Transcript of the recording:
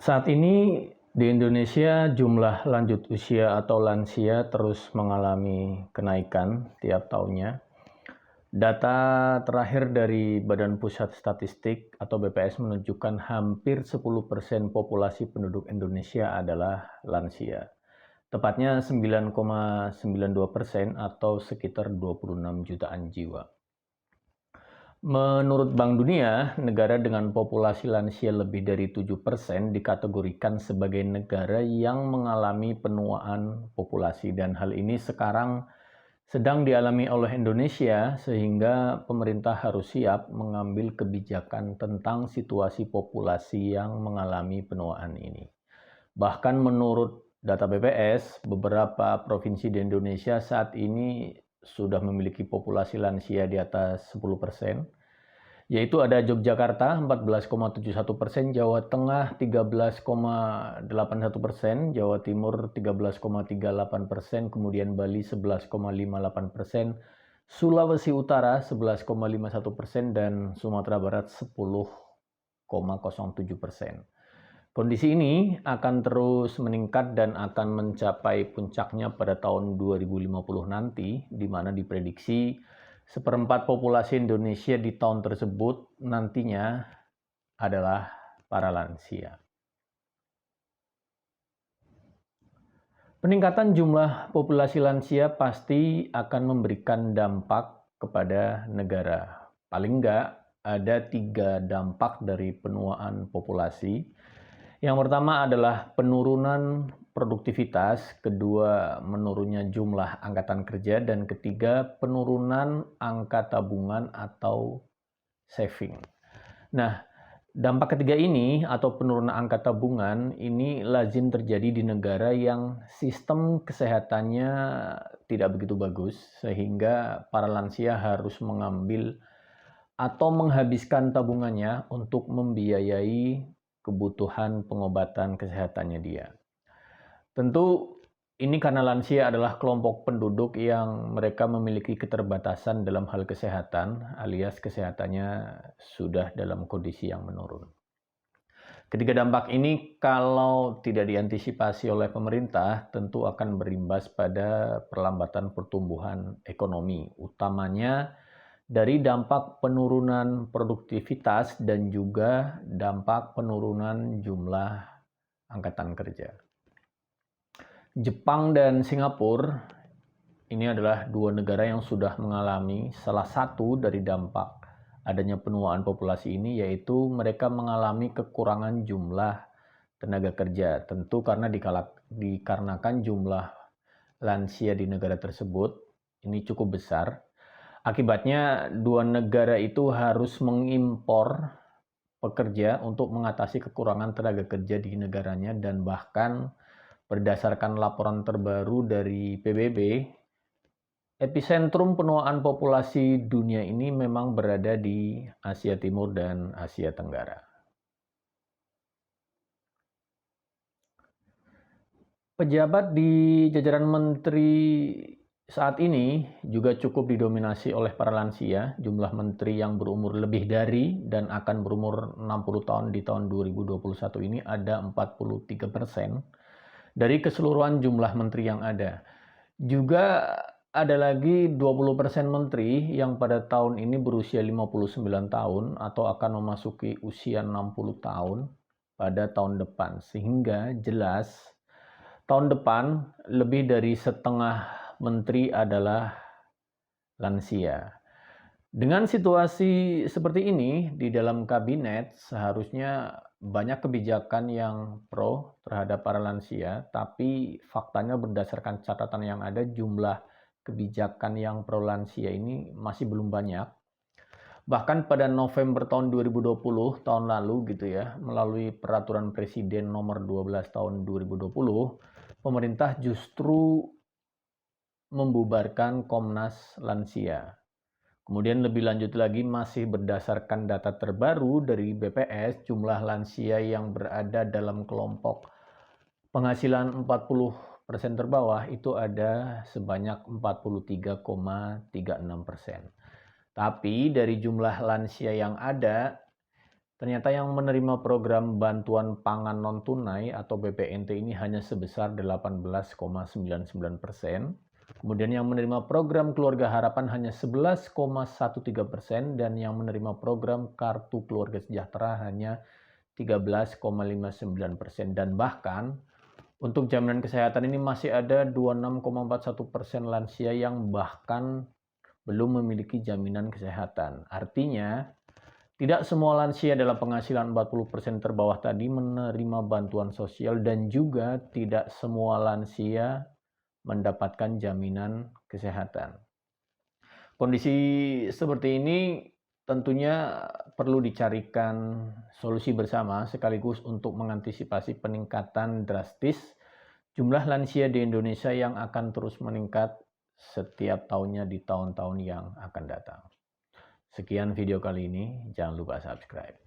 Saat ini di Indonesia jumlah lanjut usia atau lansia terus mengalami kenaikan tiap tahunnya. Data terakhir dari Badan Pusat Statistik atau BPS menunjukkan hampir 10% populasi penduduk Indonesia adalah lansia. Tepatnya 9,92% atau sekitar 26 jutaan jiwa. Menurut Bank Dunia, negara dengan populasi lansia lebih dari 7% dikategorikan sebagai negara yang mengalami penuaan populasi, dan hal ini sekarang sedang dialami oleh Indonesia, sehingga pemerintah harus siap mengambil kebijakan tentang situasi populasi yang mengalami penuaan ini. Bahkan menurut data BPS, beberapa provinsi di Indonesia saat ini sudah memiliki populasi lansia di atas 10%, yaitu ada Yogyakarta 14,71%, Jawa Tengah 13,81%, Jawa Timur 13,38%, kemudian Bali 11,58%, Sulawesi Utara 11,51%, dan Sumatera Barat 10,07%. Kondisi ini akan terus meningkat dan akan mencapai puncaknya pada tahun 2050 nanti, di mana diprediksi seperempat populasi Indonesia di tahun tersebut nantinya adalah para lansia. Peningkatan jumlah populasi lansia pasti akan memberikan dampak kepada negara. Paling enggak ada 3 dampak dari penuaan populasi. Yang pertama adalah penurunan produktivitas, kedua menurunnya jumlah angkatan kerja, dan ketiga penurunan angka tabungan atau saving. Nah, dampak ketiga ini atau penurunan angka tabungan ini lazim terjadi di negara yang sistem kesehatannya tidak begitu bagus, sehingga para lansia harus mengambil atau menghabiskan tabungannya untuk membiayai kebutuhan pengobatan kesehatannya dia. Tentu ini karena lansia adalah kelompok penduduk yang mereka memiliki keterbatasan dalam hal kesehatan, alias kesehatannya sudah dalam kondisi yang menurun. Ketiga dampak ini kalau tidak diantisipasi oleh pemerintah tentu akan berimbas pada perlambatan pertumbuhan ekonomi, utamanya dari dampak penurunan produktivitas dan juga dampak penurunan jumlah angkatan kerja. Jepang dan Singapura ini adalah dua negara yang sudah mengalami salah satu dari dampak adanya penuaan populasi ini, yaitu mereka mengalami kekurangan jumlah tenaga kerja. Tentu karena dikarenakan jumlah lansia di negara tersebut ini cukup besar. Akibatnya, dua negara itu harus mengimpor pekerja untuk mengatasi kekurangan tenaga kerja di negaranya, dan bahkan berdasarkan laporan terbaru dari PBB, epicentrum penuaan populasi dunia ini memang berada di Asia Timur dan Asia Tenggara. Pejabat di jajaran menteri saat ini juga cukup didominasi oleh para lansia. Jumlah menteri yang berumur lebih dari dan akan berumur 60 tahun di tahun 2021 ini ada 43% dari keseluruhan jumlah menteri yang ada. Juga ada lagi 20% menteri yang pada tahun ini berusia 59 tahun atau akan memasuki usia 60 tahun pada tahun depan. Sehingga jelas tahun depan lebih dari setengah menteri adalah lansia. Dengan situasi seperti ini, di dalam kabinet seharusnya banyak kebijakan yang pro terhadap para lansia, tapi faktanya berdasarkan catatan yang ada, jumlah kebijakan yang pro lansia ini masih belum banyak. Bahkan pada November tahun 2020, tahun lalu gitu ya, melalui peraturan Presiden nomor 12 tahun 2020, pemerintah justru membubarkan Komnas Lansia. Kemudian lebih lanjut lagi, masih berdasarkan data terbaru dari BPS, jumlah lansia yang berada dalam kelompok penghasilan 40% terbawah itu ada sebanyak 43,36%. Tapi dari jumlah lansia yang ada, Ternyata yang menerima program bantuan pangan non-tunai atau BPNT ini hanya sebesar 18,99%. Kemudian yang menerima program keluarga harapan hanya 11,13% dan yang menerima program kartu keluarga sejahtera hanya 13,59%. Dan bahkan untuk jaminan kesehatan ini masih ada 26,41% lansia yang bahkan belum memiliki jaminan kesehatan. Artinya, tidak semua lansia dalam penghasilan 40% terbawah tadi menerima bantuan sosial dan juga tidak semua lansia mendapatkan jaminan kesehatan. Kondisi seperti ini tentunya perlu dicarikan solusi bersama sekaligus untuk mengantisipasi peningkatan drastis jumlah lansia di Indonesia yang akan terus meningkat setiap tahunnya di tahun-tahun yang akan datang. Sekian video kali ini, jangan lupa subscribe.